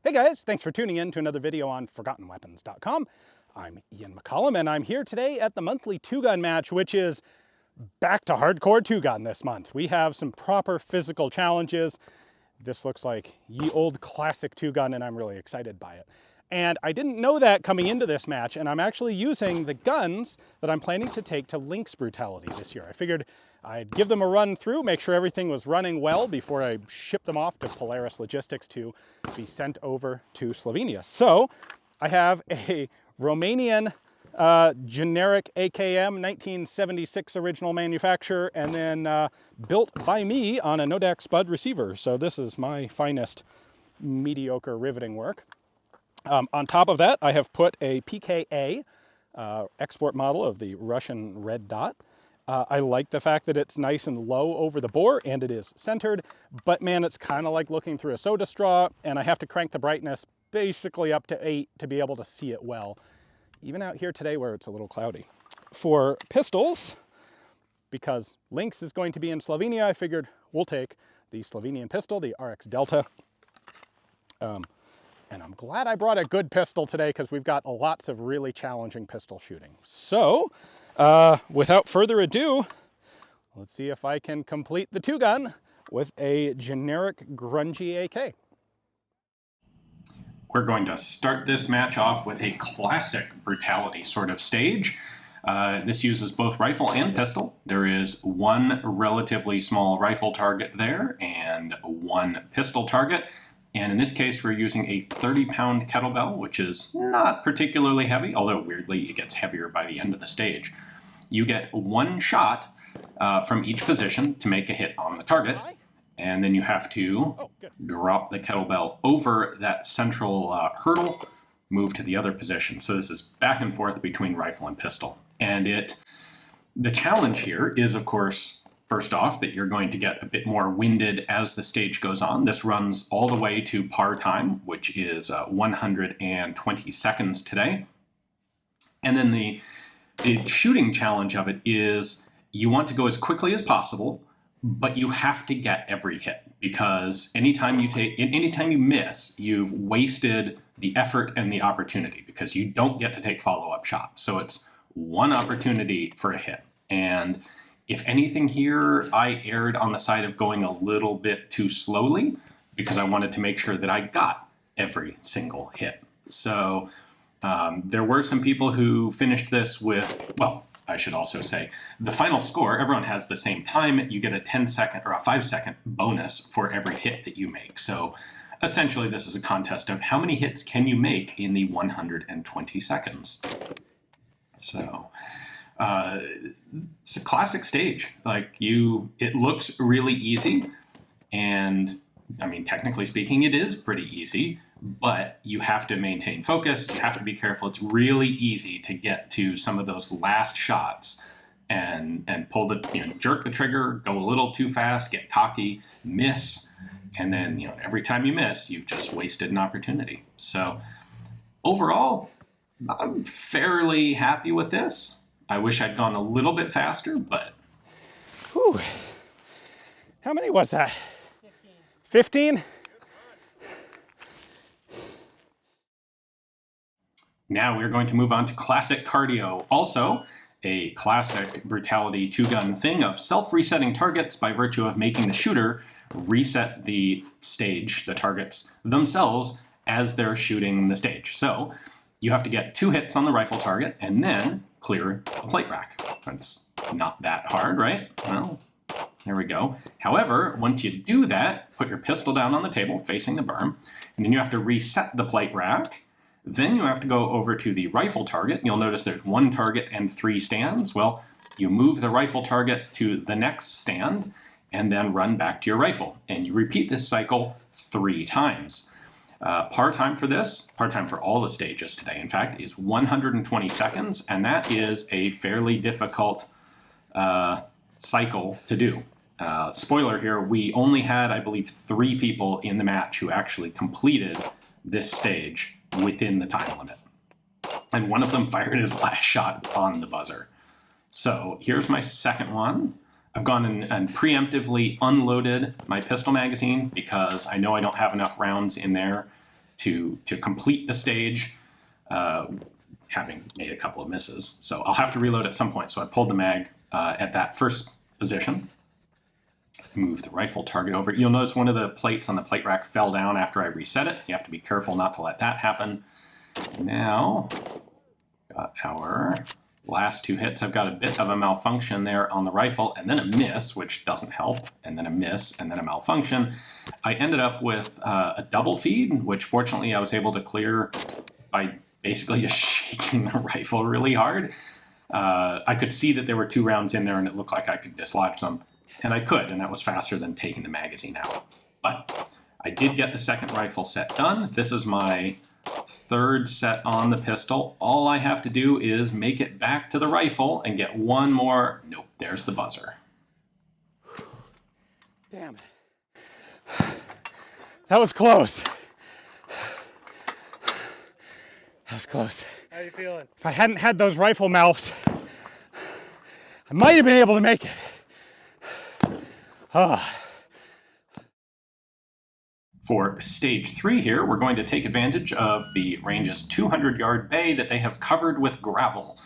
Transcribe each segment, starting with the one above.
Hey guys, thanks for tuning in to another video on ForgottenWeapons.com. I'm Ian McCollum and I'm here today at the monthly two-gun match, which is back to hardcore two-gun this month. We have some proper physical challenges. This looks like ye old classic two-gun and I'm really excited by it. And I didn't know that coming into this match, and I'm actually using the guns that I'm planning to take to Lynx Brutality this year. I figured I'd give them a run through, make sure everything was running well before I ship them off to Polaris Logistics to be sent over to Slovenia. So I have a Romanian generic AKM 1976 original manufacturer, and then built by me on a Nodak Spud receiver. So this is my finest mediocre riveting work. On top of that, I have put a PKA export model of the Russian red dot. I like the fact that it's nice and low over the bore and it is centered, but man, it's kind of like looking through a soda straw, and I have to crank the brightness basically up to 8 to be able to see it well, even out here today where it's a little cloudy. For pistols, because Lynx is going to be in Slovenia, I figured we'll take the Slovenian pistol, the Arex Delta. And I'm glad I brought a good pistol today because we've got lots of really challenging pistol shooting. So, without further ado, let's see if I can complete the two-gun with a generic grungy AK. We're going to start this match off with a classic brutality sort of stage. This uses both rifle and pistol. There is one relatively small rifle target there and one pistol target. And in this case, we're using a 30-pound kettlebell, which is not particularly heavy, although weirdly it gets heavier by the end of the stage. You get one shot from each position to make a hit on the target, and then you have to drop the kettlebell over that central hurdle, move to the other position. So this is back and forth between rifle and pistol. And the challenge here is, of course, first off, that you're going to get a bit more winded as the stage goes on. This runs all the way to par time, which is 120 seconds today. And then the shooting challenge of it is you want to go as quickly as possible, but you have to get every hit, because anytime you miss, you've wasted the effort and the opportunity, because you don't get to take follow-up shots. So it's one opportunity for a hit. And if anything here, I erred on the side of going a little bit too slowly because I wanted to make sure that I got every single hit. So there were some people who finished this with, well, I should also say, the final score, everyone has the same time. You get a 10-second or a 5-second bonus for every hit that you make. So essentially, this is a contest of how many hits can you make in the 120 seconds. So it's a classic stage. It looks really easy, and I mean, technically speaking, it is pretty easy, but you have to maintain focus. You have to be careful. It's really easy to get to some of those last shots and pull jerk the trigger, go a little too fast, get cocky, miss, and then, every time you miss, you've just wasted an opportunity. So overall, I'm fairly happy with this. I wish I'd gone a little bit faster, but... Whew. How many was that? 15? Now we're going to move on to classic cardio. Also, a classic brutality two-gun thing of self-resetting targets by virtue of making the shooter reset the stage, the targets themselves, as they're shooting the stage. So you have to get 2 hits on the rifle target and then clear the plate rack. That's not that hard, right? Well, there we go. However, once you do that, put your pistol down on the table facing the berm, and then you have to reset the plate rack. Then you have to go over to the rifle target. You'll notice there's 1 target and 3 stands. Well, you move the rifle target to the next stand and then run back to your rifle. And you repeat this cycle 3 times. Par time for this, par time for all the stages today, in fact, is 120 seconds, and that is a fairly difficult cycle to do. Spoiler here, we only had, I believe, 3 people in the match who actually completed this stage within the time limit. And one of them fired his last shot on the buzzer. So here's my second one. I've gone and preemptively unloaded my pistol magazine because I know I don't have enough rounds in there to complete the stage, having made a couple of misses. So I'll have to reload at some point. So I pulled the mag at that first position, move the rifle target over. You'll notice one of the plates on the plate rack fell down after I reset it. You have to be careful not to let that happen. Now, got our last 2 hits. I've got a bit of a malfunction there on the rifle, and then a miss, which doesn't help, and then a miss, and then a malfunction. I ended up with a double feed, which fortunately I was able to clear by basically just shaking the rifle really hard. I could see that there were 2 rounds in there, and it looked like I could dislodge them, and I could, and that was faster than taking the magazine out. But I did get the second rifle set done. This is my 3rd set on the pistol. All I have to do is make it back to the rifle and get one more. Nope, there's the buzzer. Damn it. That was close. That was close. How you feeling? If I hadn't had those rifle mouths, I might have been able to make it. For stage 3 here, we're going to take advantage of the range's 200-yard bay that they have covered with gravel.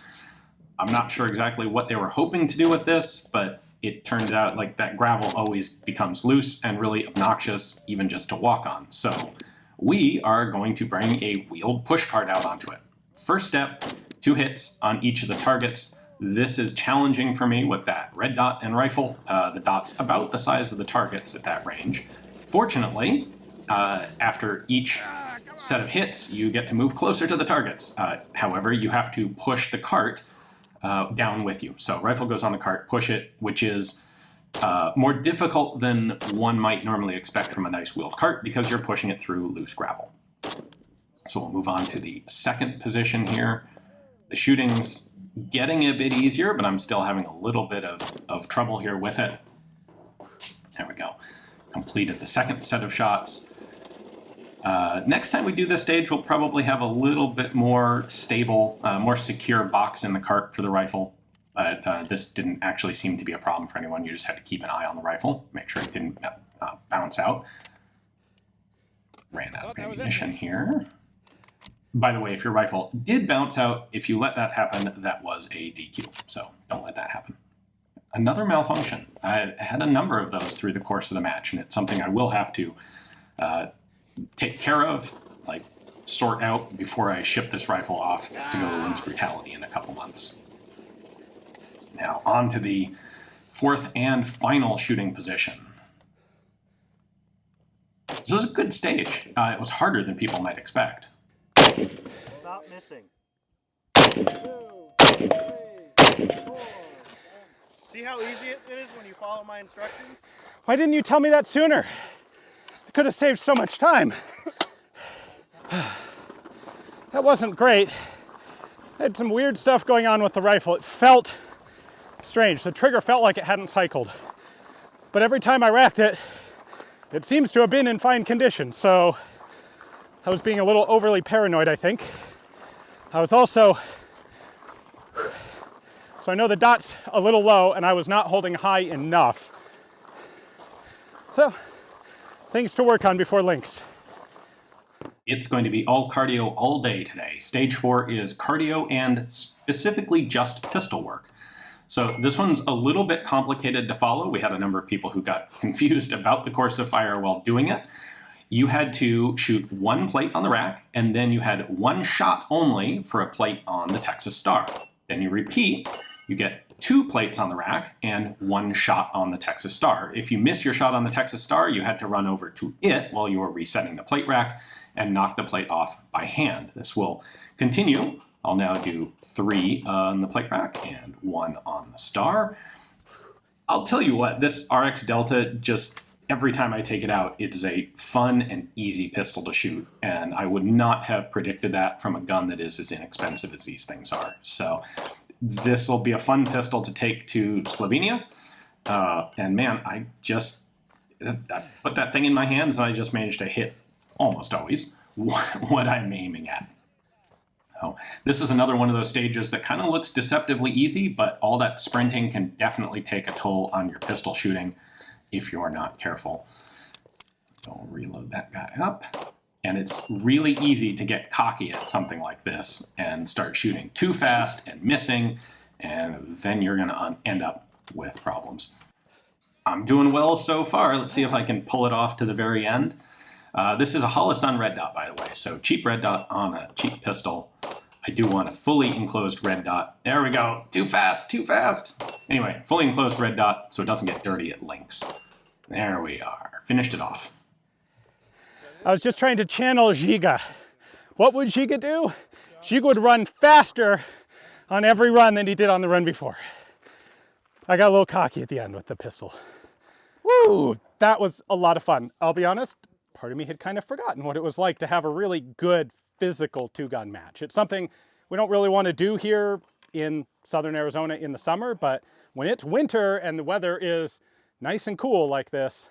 I'm not sure exactly what they were hoping to do with this, but it turned out like that gravel always becomes loose and really obnoxious even just to walk on. So we are going to bring a wheeled pushcart out onto it. First step, 2 hits on each of the targets. This is challenging for me with that red dot and rifle. The dot's about the size of the targets at that range. Fortunately, after each set of hits, you get to move closer to the targets. However, you have to push the cart down with you. So rifle goes on the cart, push it, which is more difficult than one might normally expect from a nice wheeled cart because you're pushing it through loose gravel. So we'll move on to the second position here. The shooting's getting a bit easier, but I'm still having a little bit of trouble here with it. There we go. Completed the second set of shots. Next time we do this stage, we'll probably have a little bit more stable, more secure box in the cart for the rifle. But this didn't actually seem to be a problem for anyone. You just had to keep an eye on the rifle, make sure it didn't bounce out. Ran out of ammunition here. By the way, if your rifle did bounce out, if you let that happen, that was a DQ. So don't let that happen. Another malfunction. I had a number of those through the course of the match, and it's something I will have to take care of, like sort out before I ship this rifle off to go to Lynx Brutality in a couple months. Now on to the 4th and final shooting position. This was a good stage. It was harder than people might expect. Stop missing. 2, 3, 4. See how easy it is when you follow my instructions? Why didn't you tell me that sooner? I could have saved so much time. That wasn't great. I had some weird stuff going on with the rifle. It felt strange. The trigger felt like it hadn't cycled. But every time I racked it, it seems to have been in fine condition. So I was being a little overly paranoid, I think. I was also, so I know the dot's a little low and I was not holding high enough. So, things to work on before Lynx. It's going to be all cardio all day today. Stage 4 is cardio and specifically just pistol work. So this one's a little bit complicated to follow. We had a number of people who got confused about the course of fire while doing it. You had to shoot 1 plate on the rack, and then you had 1 shot only for a plate on the Texas Star. Then you repeat, you get 2 plates on the rack and 1 shot on the Texas Star. If you miss your shot on the Texas Star, you had to run over to it while you were resetting the plate rack and knock the plate off by hand. This will continue. I'll now do 3 on the plate rack and 1 on the Star. I'll tell you what, this Arex Delta, just every time I take it out, it is a fun and easy pistol to shoot, and I would not have predicted that from a gun that is as inexpensive as these things are. So this will be a fun pistol to take to Slovenia, and man, I put that thing in my hands and I just managed to hit, almost always, what I'm aiming at. So this is another one of those stages that kind of looks deceptively easy, but all that sprinting can definitely take a toll on your pistol shooting if you're not careful. So I'll reload that guy up. And it's really easy to get cocky at something like this and start shooting too fast and missing, and then you're going to end up with problems. I'm doing well so far. Let's see if I can pull it off to the very end. This is a Holosun red dot, by the way, so cheap red dot on a cheap pistol. I do want a fully enclosed red dot. There we go. Too fast, too fast. Anyway, fully enclosed red dot so it doesn't get dirty at Lynx. There we are. Finished it off. I was just trying to channel Žiga. What would Žiga do? Žiga would run faster on every run than he did on the run before. I got a little cocky at the end with the pistol. Woo! That was a lot of fun. I'll be honest, part of me had kind of forgotten what it was like to have a really good physical two-gun match. It's something we don't really want to do here in southern Arizona in the summer, but when it's winter and the weather is nice and cool like this,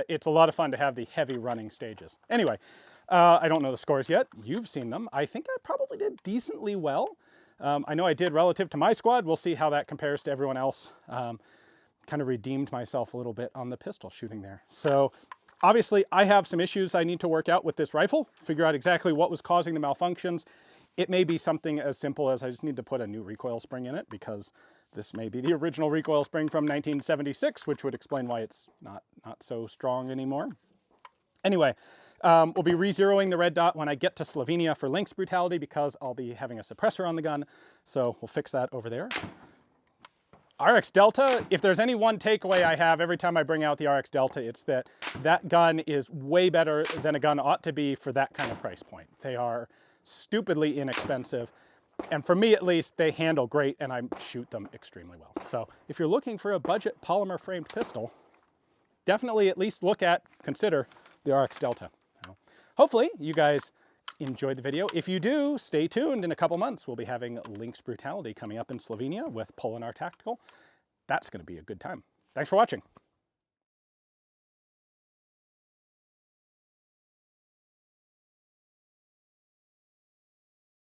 it's a lot of fun to have the heavy running stages. Anyway, I don't know the scores yet. You've seen them. I think I probably did decently well. I know I did relative to my squad. We'll see how that compares to everyone else. Kind of redeemed myself a little bit on the pistol shooting there. So obviously I have some issues I need to work out with this rifle, figure out exactly what was causing the malfunctions. It may be something as simple as I just need to put a new recoil spring in it, because this may be the original recoil spring from 1976, which would explain why it's not so strong anymore. Anyway, we'll be re-zeroing the red dot when I get to Slovenia for Lynx Brutality, because I'll be having a suppressor on the gun. So we'll fix that over there. Arex Delta, if there's any one takeaway I have every time I bring out the Arex Delta, it's that that gun is way better than a gun ought to be for that kind of price point. They are stupidly inexpensive, and for me at least, they handle great and I shoot them extremely well. So if you're looking for a budget polymer framed pistol, definitely at least consider the Arex Delta. Hopefully you guys enjoyed the video. If you do, stay tuned. In a couple months, we'll be having Lynx Brutality coming up in Slovenia with Polinar Tactical. That's going to be a good time. Thanks for watching.